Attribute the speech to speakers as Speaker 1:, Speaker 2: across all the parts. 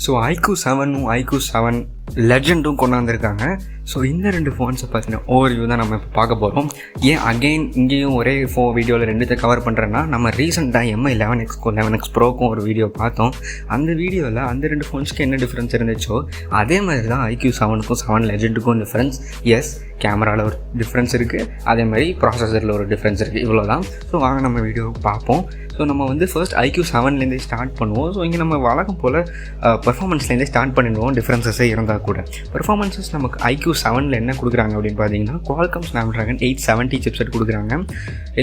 Speaker 1: So iQOO 7 iQOO 7 லெஜெண்டும் கொண்டாந்துருக்காங்க. So இந்த ரெண்டு ஃபோன்ஸை பார்த்தீங்கன்னா ஓவர்வியூ தான் நம்ம இப்போ பார்க்க போகிறோம். ஏன் அகெயின் இங்கேயும் ஒரே வீடியோவில் ரெண்டுத்தை கவர் பண்ணுறேன்னா, நம்ம ரீசெண்டாக MI 11X ப்ரோக்கும் ஒரு வீடியோ பார்த்தோம். அந்த வீடியோவில் அந்த ரெண்டு ஃபோன்ஸ்க்கு என்ன டிஃப்ரென்ஸ் இருந்துச்சோ அதே மாதிரி தான் iQOO 7க்கும் 7 லெஜெண்டுக்கும் டிஃப்ரென்ஸ். எஸ், கேமராவில் ஒரு டிஃப்ரென்ஸ் இருக்குது, அதே மாதிரி ப்ராசஸரில் ஒரு டிஃப்ரென்ஸ் இருக்குது, இவ்வளோ தான். ஸோ வாங்க நம்ம வீடியோ பார்ப்போம். ஸோ நம்ம வந்து ஃபர்ஸ்ட் iQOO 7லேருந்தே ஸ்டார்ட் பண்ணுவோம். ஸோ இங்கே நம்ம வழக்கம் போல் பர்ஃபார்மன்ஸ்லேருந்தே ஸ்டார்ட் பண்ணிடுவோம், டிஃப்ரென்சஸே இருந்தால் கூட. பர்ஃபார்மன்ஸஸ் நமக்கு iQOO 7ல் என்ன கொடுக்குறாங்க அப்படின்னு பார்த்தீங்கன்னா, Qualcomm Snapdragon 870 சிப்செட் கொடுக்குறாங்க.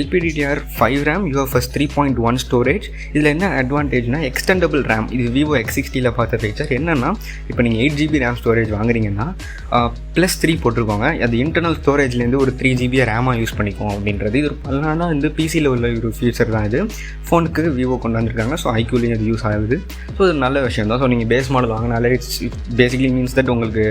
Speaker 1: LPDDR5 RAM, UFS 3.1 storage. இதில் என்ன அட்வான்டேஜ்னா எக்ஸ்டெண்டபிள் ரேம். இது Vivo X60ல் பார்த்த ஃபீச்சர் என்னென்னா, இப்போ நீங்கள் 8GB ரேம் ஸ்டோரேஜ் வாங்குறீங்கன்னா +3 போட்டிருக்கோங்க. அது இன்டர்னல் ஸ்டோரேஜ்லேருந்து ஒரு 3GB ரேமாக யூஸ் பண்ணிக்குவோம் அப்படின்றது. இது ஒரு பல்லானா இந்த பிசியில் உள்ள ஒரு ஃபீச்சர் தான். இது ஃபோனுக்கு Vivo கொண்டு வந்திருக்காங்க. ஸோ iQOOலையும் அது யூஸ் ஆகுது. ஸோ அது நல்ல விஷயம் தான். ஸோ நீங்கள் பேஸ் மாடல் வாங்கினாலே இட்ஸ் பேசிக்லி மீன்ஸ் தட் உங்களுக்கு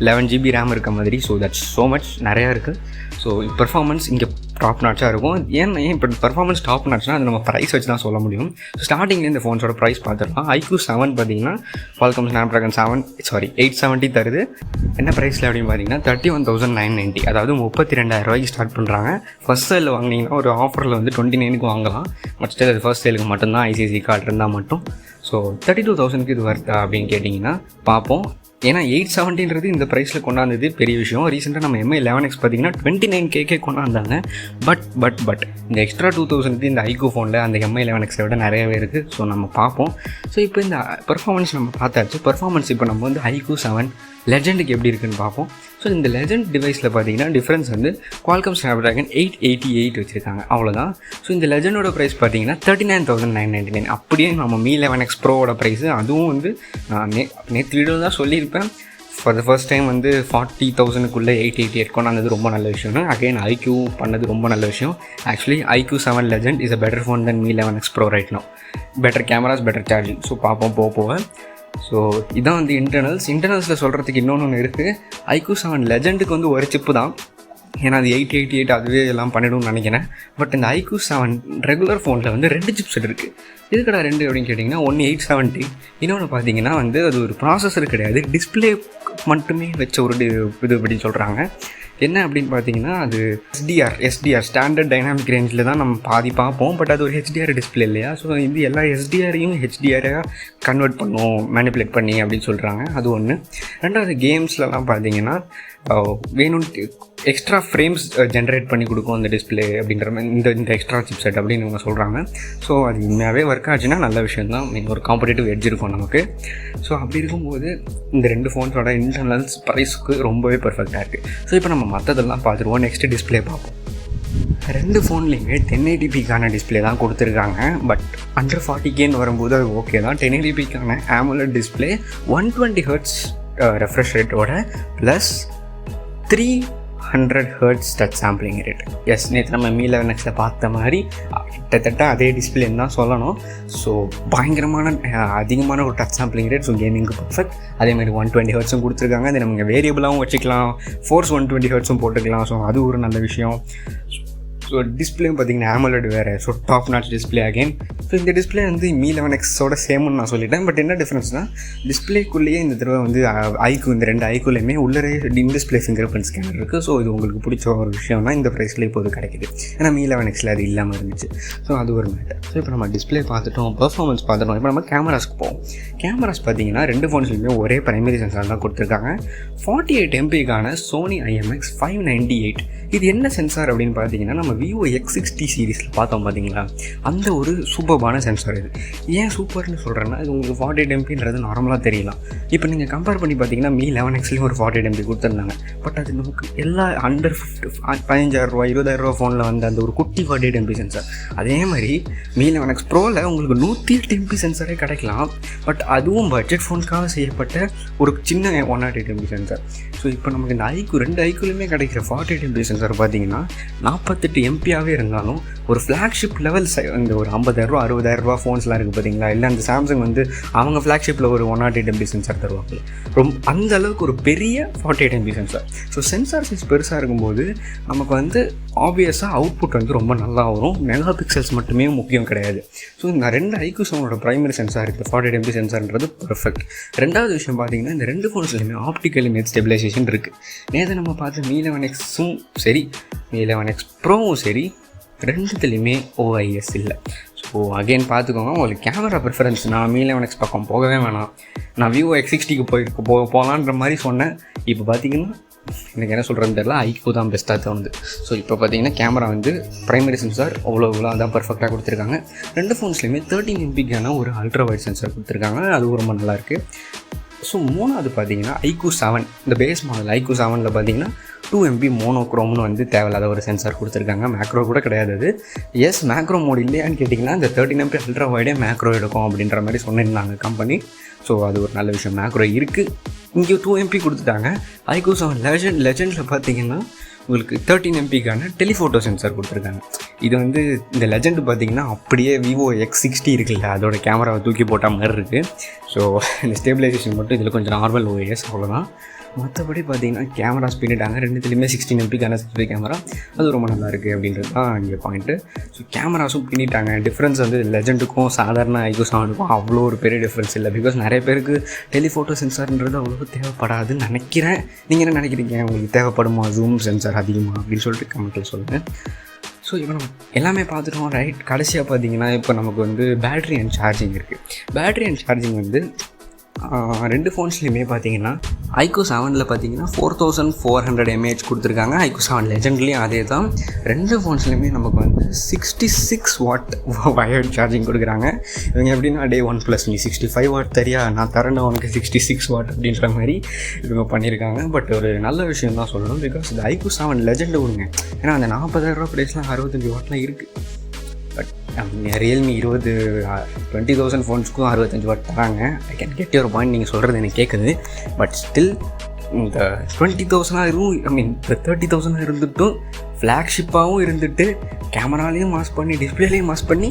Speaker 1: 11GB ரேம் இருக்க மாதிரி. ஸோ தட்ஸ் ஸோ மச் நிறையா இருக்குது. ஸோ பெர்ஃபார்மன்ஸ் இங்கே டாப் நாட்சாக இருக்கும். ஏன் இப்போ பெர்ஃபார்மன்ஸ் டாப் நாட்ச்னா அது நம்ம ப்ரைஸ் வச்சு தான் சொல்ல முடியும். ஸோ ஸ்டார்டிங்லேயே இந்த ஃபோன்ஸோட ப்ரைஸ் பார்த்துடலாம். iQOO 7 பார்த்தீங்கன்னா Qualcomm Snapdragon 870 தருது. என்ன ப்ரைஸில் அப்படின்னு பார்த்தீங்கன்னா 31,990, அதாவது 32,000 ஸ்டார்ட் பண்ணுறாங்க. ஃபர்ஸ்ட் சேலில் வாங்கினீங்கன்னா ஒரு ஆஃபரில் வந்து 29க்கு வாங்கலாம். பட் ஸ்டில் அது ஃபர்ஸ்ட் சேலுக்கு மட்டும்தான், ICC கார்டு இருந்தால் மட்டும். ஸோ 32,000க்கு இது வருதா அப்படின்னு கேட்டிங்கன்னா பார்ப்போம். ஏன்னா 870ன்றது இந்த ப்ரைஸில் கொண்டாந்தது பெரிய விஷயம். ரீசெண்டாக நம்ம MI 11X பார்த்தீங்கன்னா 29K கொண்டாந்தாங்க. பட் இந்த எக்ஸ்ட்ரா 2,000க்கு இந்த iQOO ஃபோனில் அந்த MI 11Xை விட நிறையவே இருக்குது. ஸோ நம்ம பார்ப்போம். ஸோ இப்போ இந்த பெர்ஃபார்மன்ஸ் நம்ம பார்த்தாச்சு. பெர்ஃபார்மன்ஸ் இப்போ நம்ம வந்து iQOO 7 லெஜெண்டுக்கு எப்படி இருக்குன்னு பார்ப்போம். ஸோ இந்த லெஜெண்ட் டிவைஸில் பார்த்தீங்கன்னா டிஃப்ரென்ஸ் வந்து Qualcomm Snapdragon 888 வச்சுருக்காங்க, அவ்வளோதான். ஸோ இந்த லெஜெண்டோட ப்ரைஸ் பார்த்தீங்கன்னா 39,999. அப்படியே நம்ம Mi 11X ப்ரோவோட ப்ரைஸு அதுவும் வந்து நான் நேற்று வீடியோ தான் சொல்லியிருப்பேன். ஃபார் த ஃபர்ஸ்ட் டைம் வந்து 40,000க்குள்ளே 888 கொண்டாந்தது ரொம்ப நல்ல விஷயம்னா, அகைன் iQOO பண்ணது ரொம்ப நல்ல விஷயம். Actually iQOO 7 legend is a better phone than Mi 11X pro right no. Better cameras, better charging. So பார்ப்போம் போக. ஸோ இதான் வந்து இன்டர்னல்ஸில் சொல்கிறதுக்கு இன்னொன்று இருக்குது. iQOO 7 லெஜெண்டுக்கு வந்து ஒரு சிப்பு தான், ஏன்னா அது 888 அதுவே எல்லாம் பண்ணிடும்னு நினைக்கிறேன். பட் இந்த iQOO 7 ரெகுலர் ஃபோனில் வந்து 2 சிப்செட் இருக்குது. இதுக்கடா 2 அப்படின்னு கேட்டிங்கன்னா, ஒன்று 870, இன்னொன்று பார்த்தீங்கன்னா வந்து அது ஒரு ப்ராசஸர் கிடையாது, டிஸ்பிளே மட்டுமே வச்ச ஒரு இது அப்படின்னு சொல்கிறாங்க. என்ன அப்படின்னு பார்த்தீங்கன்னா, அது SDR ஸ்டாண்டர்ட் டைனாமிக் ரேஞ்சில் தான் நம்ம பாதி பார்ப்போம். பட் அது ஒரு HDR டிஸ்பிளே இல்லையா. ஸோ இது எல்லா SDRையும் HDRாக கன்வெர்ட் பண்ணும், மேனிப்புலேட் பண்ணி அப்படின்னு சொல்கிறாங்க. அது ஒன்று. ரெண்டாவது, கேம்ஸ்லலாம் பார்த்தீங்கன்னா வேணும்னு எக்ஸ்ட்ரா ஃப்ரேம்ஸ் ஜென்ரேட் பண்ணி கொடுக்கும் அந்த டிஸ்பிளே அப்படின்ற மாதிரி இந்த எக்ஸ்ட்ரா சிப்செட் அப்படின்னு இவங்க சொல்கிறாங்க. ஸோ அது உண்மையாகவே ஒர்க் ஆச்சுன்னா நல்ல விஷயம் தான். ஒரு காம்படேட்டிவ் எட்ஜ் இருக்கும் நமக்கு. ஸோ அப்படி இருக்கும்போது இந்த ரெண்டு ஃபோன்ஸோட இன்டர்னல்ஸ் ப்ரைஸுக்கு ரொம்பவே பர்ஃபெக்டாக இருக்குது. ஸோ இப்போ நம்ம மற்றதெல்லாம் பார்த்துருவோம். நெக்ஸ்ட்டு டிஸ்பிளே பார்ப்போம். ரெண்டு ஃபோன்லேயுமே 1080pக்கான டிஸ்பிளே தான் கொடுத்துருக்காங்க. பட் அண்டர் 40Kன்னு வரும்போது அது ஓகே தான். 1080pக்கான AMOLED டிஸ்பிளே 120 Hz ரெஃப்ரெஷ் ரேட்டோட plus 300 Hz touch sampling rate. Yes, நேற்று நம்ம Mi 11Xல பார்த்த மாதிரி கிட்டத்தட்ட அதே டிஸ்பிளேன்னு தான் சொல்லணும். ஸோ பயங்கரமான அதிகமான ஒரு டச் சாம்பிளிங் ரேட். ஸோ கேமிங்க்கு பர்ஃபெக்ட். அதேமாதிரி 120 Hzம் கொடுத்துருக்காங்க. அது நமக்கு வேரியபிளாகவும் வச்சுக்கலாம், ஃபோர்ஸ் 120 Hzம் போட்டுக்கலாம். ஸோ அது ஒரு நல்ல விஷயம். ஸோ டிஸ்பிளேயும் பார்த்தீங்கன்னா AMOLED வேறு. So top notch display again. So இந்த டிஸ்பிளே வந்து Mi 11Xோட சேம்னு நான் சொல்லிட்டேன். பட் என்ன டிஃப்ரென்ஸ்னால், டிஸ்பிளேக்குள்ளேயே இந்த தடவை வந்து iQOO இந்த ரெண்டு iQOOலையுமே உள்ளே டிஸ்பிளே ஃபிங்கர் பிரிண்ட் ஸ்கேனர் இருக்குது. ஸோ இது உங்களுக்கு பிடிச்ச ஒரு விஷயம்னா இந்த ப்ரைஸில் இப்போது கிடைக்குது. ஏன்னா Mi 11Xல அது இல்லாமல் இருந்துச்சு. ஸோ அது ஒரு மேட்டர். ஸோ இப்போ நம்ம டிஸ்பிளே பார்த்துட்டோம், பெர்ஃபார்மன்ஸ் பார்த்துட்டோம். இப்போ நம்ம கேமராஸ்க்கு போவோம். கேமராஸ் பார்த்தீங்கன்னா ரெண்டு ஃபோன்ஸ்லையுமே ஒரே பிரைமரி சென்சார் தான் கொடுத்துருக்காங்க. 48 MPக்கான Sony IMX598. இது என்ன சென்சார் அப்படின்னு பார்த்தீங்கன்னா, நம்ம Vivo X60 சீரீஸில் பார்த்தோம் பார்த்தீங்களா, அந்த ஒரு சூப்பர்பான சென்சார் இது. ஏன் சூப்பர்னு சொல்கிறேன்னா, இது உங்களுக்கு 48 MPன்றது நார்மலாக தெரியலாம். இப்போ நீங்கள் கம்பேர் பண்ணி பார்த்தீங்கன்னா Mi 11Xலேயும் ஒரு 48 MB கொடுத்துருந்தாங்க. பட் அது நமக்கு எல்லா அண்டர் 15,000 ரூபா 20,000 ஃபோனில் வந்து அந்த ஒரு குட்டி 48 MB சென்சார். அதே மாதிரி Mi 11X ப்ரோவில் உங்களுக்கு 108 MB சென்சாரே கிடைக்கலாம். பட் அதுவும் பட்ஜெட் ஃபோனுக்காக செய்யப்பட்ட ஒரு சின்ன 108 MB சென்சார். ஸோ இப்போ நமக்கு இந்த ரெண்டு iQOOலையுமே கிடைக்கிற 48 MB சென்சார் பார்த்தீங்கன்னா 48 எம்பியாகவே இருந்தாலும் ஒரு ஃப்ளாக்ஷிப் லெவல் இந்த ஒரு 50,000 60,000 ஃபோன்ஸ்லாம் இருக்குது பார்த்தீங்களா, இல்லை அந்த சாம்சங் வந்து அவங்க ஃப்ளாக்ஷிப்பில் ஒரு 108 MP சென்சார் தருவாங்க. அந்த அளவுக்கு ஒரு பெரிய 48 MP sensor. So sensor size பெருசாக இருக்கும்போது நமக்கு வந்து ஆப்வியஸாக அவுட்புட் வந்து ரொம்ப நல்லா வரும். மெகா பிக்சல்ஸ் மட்டுமே முக்கியம் கிடையாது. ஸோ இந்த 2 iQOO 7 ப்ரைமரி சென்சார் இருக்குது, 48 MP சென்சார்ன்றது பர்ஃபெக்ட். ரெண்டாவது விஷயம் பார்த்தீங்கன்னா இந்த 2 ஃபோன்ஸ்லையுமே ஆப்டிக்கல் இமேஜ் ஸ்டெபிலைசேஷன் இருக்குது. நேற்று நம்ம பார்த்து Mi 11Xும் சரி, Mi 11X ப்ரோவும் சரி, ரெண்டுத்துலேயுமே OIS இல்லை. ஸோ அகெயின் பார்த்துக்கோங்க, உங்களுக்கு கேமரா ப்ரிஃபரன்ஸ் நான் Mi 11X பக்கம் போகவே வேணாம், நான் Vivo X60க்கு போகலான்ற மாதிரி சொன்னேன். இப்போ பார்த்தீங்கன்னா எனக்கு என்ன சொல்கிறதுன்னு தெரியல, iQOO தான் பெஸ்ட்டாக தோணுது. ஸோ இப்போ பார்த்தீங்கன்னா கேமரா வந்து ப்ரைமரி சென்சார் அவ்வளோ அதான் பர்ஃபெக்டாக கொடுத்துருக்காங்க. 2 ஃபோன்ஸ்லையுமே 13 MPக்கான ஒரு அல்ட்ரா வைட் சென்சார் கொடுத்துருக்காங்க, அதுவும் ரொம்ப நல்லாயிருக்கு. ஸோ மூணாவது பார்த்தீங்கன்னா iQOO 7, இந்த பேஸ் மாடல் iQOO 7ல் பார்த்தீங்கன்னா 2 MP மோனோக்ரோம்னு வந்து தேவையில்லாத ஒரு சென்சார் கொடுத்துருக்காங்க. மேக்ரோ கூட கிடையாது அது. எஸ், மேக்ரோ மோட் இல்லையான்னு கேட்டிங்கன்னா இந்த 13 MP அல்ட்ரா வைடே மேக்ரோ எடுக்கும் அப்படின்ற மாதிரி சொன்னிருந்தாங்க கம்பெனி. ஸோ அது ஒரு நல்ல விஷயம், மேக்ரோ இருக்குது. இங்கே 2 MP கொடுத்துட்டாங்க. iQOO 7 லெஜெண்டில் பார்த்தீங்கன்னா உங்களுக்கு 13 MPக்கான டெலிஃபோட்டோ சென்சார் கொடுத்துருக்காங்க. இது வந்து இந்த லெஜெண்ட் பார்த்தீங்கன்னா அப்படியே Vivo X60 இருக்குல்ல, அதோட கேமராவை தூக்கி போட்ட மாதிரி இருக்குது. ஸோ இந்த ஸ்டேபிளைசேஷன் மட்டும் இதில் கொஞ்சம் நார்மல் OIS அவ்வளோதான். மற்றபடி பார்த்தீங்கன்னா கேமரா ஸ்பின்னிட்டாங்க, ரெண்டுத்துலேயுமே 16 MPக்கான செல்ஃபி கேமரா, அது ரொம்ப நல்லா இருக்குது அப்படின்றது தான் இங்கே பாயிண்ட்டு. ஸோ கேமராஸும் பின்னிட்டாங்க. டிஃப்ரென்ஸ் வந்து லெஜெண்டுக்கும் சாதாரண iQOO 7க்கும் அவ்வளோ ஒரு பெரிய டிஃப்ரென்ஸ் இல்லை. பிகாஸ் நிறைய பேருக்கு டெலிஃபோட்டோ சென்சார்ன்றது அவ்வளோ தேவைப்படாதுன்னு நினைக்கிறேன். நீங்கள் என்ன நினைக்கிறீங்க, உங்களுக்கு தேவைப்படுமா ஜூம் சென்சார் அதிகமாக அப்படின்னு சொல்லிட்டு கமெண்ட்டில் சொல்லுங்கள். ஸோ இப்போ நம்ம எல்லாமே பார்த்துட்டோம், ரைட். கடைசியாக பார்த்தீங்கன்னா இப்போ நமக்கு வந்து பேட்ரி அண்ட் சார்ஜிங் இருக்குது. பேட்ரி அண்ட் சார்ஜிங் வந்து 2 ஃபோன்ஸ்லையுமே பார்த்தீங்கன்னா iQOO 7ல் பார்த்தீங்கன்னா 4400 mAh கொடுத்துருக்காங்க. iQOO 7 லெஜெண்ட்லேயும் அதே தான். 2 ஃபோன்ஸ்லையுமே நமக்கு வந்து 66 வாட் வயர்டு சார்ஜிங் கொடுக்குறாங்க. இவங்க எப்படின்னா டே OnePlus நீ 65 வாட் தரியா, நான் தரேன் உனக்கு 66 வாட் அப்படின்ற மாதிரி இவங்க பண்ணியிருக்காங்க. பட் ஒரு நல்ல விஷயம் தான் சொல்லணும். பிகாஸ் இந்த iQOO 7 லெஜெண்டு விடுங்க, ஏன்னா அந்த 40,000 ப்ரைஸ்லாம் 65 வாட்லாம் இருக்குது. பட் ரியல்மி 20,000 ஃபோன்ஸ்க்கும் 65 வாட் தராங்க. I can get your point, நீங்கள் சொல்கிறது எனக்கு கேட்குது. பட் ஸ்டில் இந்த 20,000 இந்த 30,000 இருந்துட்டும் ஃப்ளாக்ஷிப்பாகவும் இருந்துட்டு கேமராலையும் மாஸ் பண்ணி டிஸ்பிளேலையும் மாஸ் பண்ணி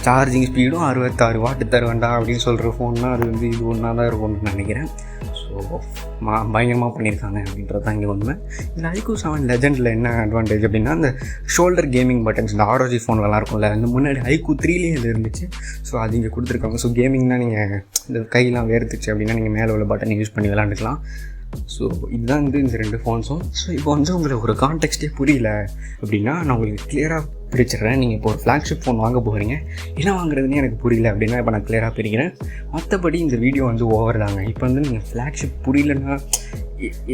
Speaker 1: சார்ஜிங் ஸ்பீடும் 66 வாட் தருவேண்டா அப்படின்னு சொல்கிற ஃபோன்னா அது வந்து இது ஒன்றா தான் இருக்கும்னு நினைக்கிறேன். ஸோ பயங்கரமாக பண்ணியிருக்காங்க அப்படின்றது தான் இங்கே உண்மை. இந்த iQOO 7 லெஜெண்டில் என்ன அட்வான்டேஜ் அப்படின்னா, இந்த ஷோல்டர் கேமிங் பட்டன்ஸ் இந்த ROG ஃபோன்லலாம் இருக்கும்ல, அந்த முன்னாடி iQOO 3லேயே இது இருந்துச்சு. ஸோ அது இங்கே கொடுத்துருக்காங்க. ஸோ கேமிங்னா நீங்கள் இந்த கையெல்லாம் வேர்த்துச்சு அப்படின்னா நீங்கள் மேலே உள்ள பட்டன் யூஸ் பண்ணி விளாண்டுக்கலாம். ஸோ இதுதான் வந்து இந்த 2 ஃபோன்ஸும். ஸோ இப்போ வந்து உங்களுக்கு ஒரு கான்டெக்ஸ்டே புரியல அப்படின்னா நான் உங்களுக்கு கிளியராக பிரிச்சிடுறேன். நீங்கள் இப்போ ஒரு ஃப்ளாக்ஷிப் ஃபோன் வாங்க போகிறீங்க, என்ன வாங்குறதுன்னு எனக்கு புரியல அப்படின்னா இப்போ நான் கிளியராக பிரிக்கிறேன். மற்றபடி இந்த வீடியோ வந்து ஓவர் தாங்க. இப்போ வந்து நீங்கள் ஃப்ளாக்ஷிப் புரியலன்னா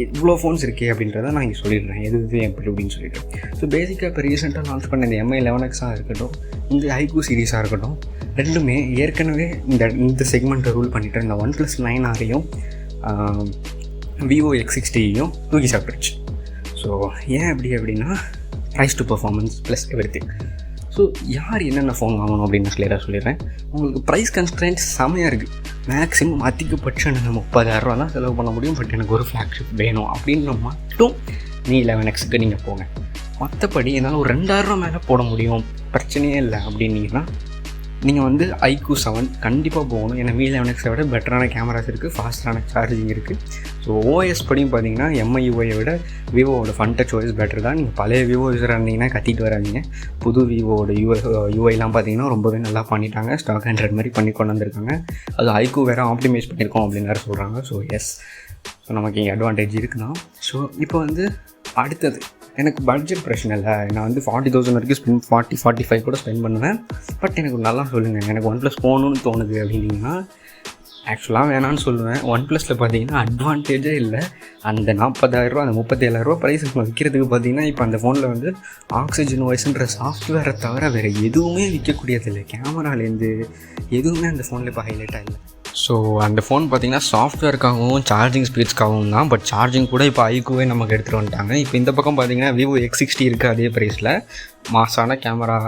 Speaker 1: இவ்வளோ ஃபோன்ஸ் இருக்கே அப்படின்றத நான் இங்கே சொல்லிடுறேன், எது எப்படி அப்படின்னு சொல்லிட்டு. ஸோ பேசிக்காக இப்போ ரீசெண்டாக லான்ச் பண்ண இந்த Mi 11Xாக இருக்கட்டும், இந்த iQOO சீரீஸாக இருக்கட்டும், ரெண்டுமே ஏற்கனவே இந்த செக்மெண்ட்டை ரூல் பண்ணிவிட்டு இந்த OnePlus 9R Vivo X60யும் தூக்கி சாப்பிட்ருச்சு. ஸோ ஏன் அப்படின்னா price to performance plus everything. So யார் என்னென்ன ஃபோன் வாங்கணும் அப்படின்னு கிளியராக சொல்லிடுறேன். உங்களுக்கு ப்ரைஸ் கன்ஸ்ட்ரெயின்ட் செம்மையாக இருக்குது. மேக்ஸிமம் அதிகபட்சம் எனக்கு 30,000 தான் செலவு பண்ண முடியும். பட் எனக்கு ஒரு ஃப்ளாக்ஷிப் வேணும் அப்படின்ற மட்டும் Mi 11Xக்கு நீங்கள் போங்க. மற்றபடி என்னால் ஒரு 2,000 மேலே போட முடியும், பிரச்சனையே இல்லை அப்படின்னீங்கன்னா நீங்கள் வந்து iQOO 7 கண்டிப்பாக போகணும். ஏன்னா Mi 11Xை விட பெட்டரான கேமராஸ் இருக்குது, ஃபாஸ்டான சார்ஜிங் இருக்குது. ஸோ OS படியும் பார்த்தீங்கன்னா MIUIயை விட விவோவோட ஃபன் டச் OS பெட்டர் தான். நீங்கள் பழைய விவோ யூஸராக இருந்தீங்கன்னா கத்திட்டு வராதிங்க. புது விவோட யூஐலாம் பார்த்தீங்கன்னா ரொம்பவே நல்லா பண்ணிட்டாங்க. ஸ்டாக் ஆண்ட்ராய்ட் மாதிரி பண்ணி கொண்டு வந்திருக்காங்க. அது iQOO வேறு ஆப்டிமைஸ் பண்ணியிருக்கோம் அப்படின்னு வேறு சொல்கிறாங்க. ஸோ எஸ், ஸோ நமக்கு இங்கே அட்வான்டேஜ் இருக்குதான். ஸோ இப்போ வந்து அடுத்தது எனக்கு பட்ஜெட் பிரச்சனை இல்லை. நான் வந்து 40,000 வரைக்கும் 45 கூட ஸ்பெண்ட் பண்ணுவேன். பட் எனக்கு நல்லா சொல்லுங்கள், எனக்கு OnePlus போகணுன்னு தோணுது அப்படின்னா ஆக்சுவலாக வேணான்னு சொல்லுவேன். OnePlusல பார்த்தீங்கன்னா அட்வான்டேஜே இல்லை. அந்த 40,000 அந்த 37,000 ப்ரைஸ் விற்கிறதுக்கு பார்த்தீங்கன்னா இப்போ அந்த ஃபோனில் வந்து ஆக்சிஜன் வாய்ஸ்ன்ற சாஃப்ட்வேரை தவிர வேறு எதுவுமே விற்கக்கூடியதில்லை. கேமராலேருந்து எதுவுமே அந்த ஃபோனில் இப்போ ஹைலைட்டாக இல்லை. ஸோ அந்த ஃபோன் பார்த்திங்கன்னா சாஃப்ட்வேருக்காகவும் சார்ஜிங் ஸ்பீட்ஸ்க்காகவும் தான். பட் சார்ஜிங் கூட இப்போ iQOO நமக்கு எடுத்துகிட்டு வந்துட்டாங்க. இப்போ இந்த பக்கம் பார்த்திங்கன்னா Vivo X60 இருக்குது அதே ப்ரைஸில். மாசான கேமரா,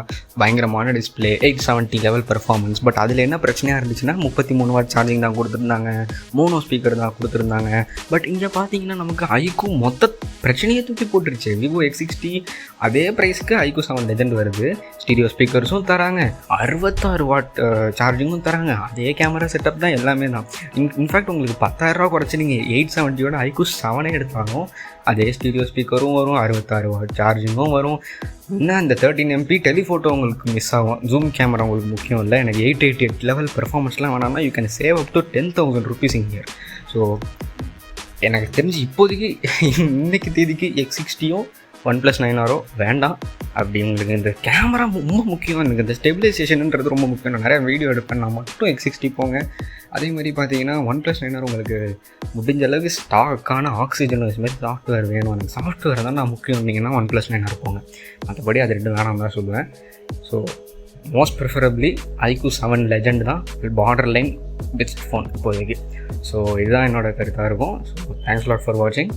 Speaker 1: பயங்கரமான டிஸ்பிளே, 870 லெவல் பெர்ஃபார்மன்ஸ். பட் அதில் என்ன பிரச்சனையாக இருந்துச்சுன்னா 33 வாட் சார்ஜிங் தான் கொடுத்துருந்தாங்க, மோனோ ஸ்பீக்கர் தான் கொடுத்துருந்தாங்க. பட் இங்கே பார்த்தீங்கன்னா நமக்கு iQOO மொத்த பிரச்சனையை தூக்கி போட்டுருச்சு. விவோ X60 அதே ப்ரைஸ்க்கு iQOO 7 லெஜெண்ட் வருது, ஸ்டீரியோ ஸ்பீக்கர்ஸும் தராங்க, 66 வாட் சார்ஜிங்கும் தராங்க, அதே கேமரா செட்டப் தான், எல்லாமே தான். இன்ஃபேக்ட் உங்களுக்கு 10,000 குறைச்சி நீங்கள் 870யோட iQOO 7 எடுத்தாலும் அதே ஸ்டீரியோ ஸ்பீக்கரும் வரும், 66 வாட் சார்ஜிங்கும் வரும். இன்னும் அந்த 13 MP டெலிஃபோட்டோ உங்களுக்கு மிஸ் ஆகும், ஜூம் கேமரா உங்களுக்கு முக்கியம் இல்லை, எனக்கு 888 லெவல் பெர்ஃபார்மன்ஸ்லாம் வேணாம்னா you can save up to 10,000 rupees in year. So எனக்கு தெரிஞ்சு இப்போதைக்கு இன்றைக்கி தேதிக்கு X60யும் OnePlus 9R வேண்டாம். அப்படி உங்களுக்கு இந்த கேமரா ரொம்ப முக்கியம், எனக்கு இந்த ஸ்டெபிலைசேஷன்ன்றது ரொம்ப முக்கியம். நான் நிறையா வீடியோ எடுப்பேன், நான் மட்டும் X60 போங்க. அதே மாதிரி பார்த்தீங்கன்னா OnePlus 9R உங்களுக்கு முடிஞ்ச அளவுக்கு ஸ்டாக்கான ஆக்சிஜன் மாதிரி சாஃப்ட்வேர் வேணும், எனக்கு சாஃப்ட்வேர் தான் நான் முக்கியம் அப்படிங்கன்னா OnePlus 9R போங்க. மற்றபடி அது 2 வேணாம் தான் சொல்லுவேன். So most preferably iQOO 7 legend தான் பார்டர் லைன் பெஸ்ட் ஃபோன் இப்போதைக்கு. ஸோ இதுதான் என்னோடய கருத்தாக இருக்கும். ஸோ தேங்க்ஸ் லாட் ஃபார் வாட்சிங்.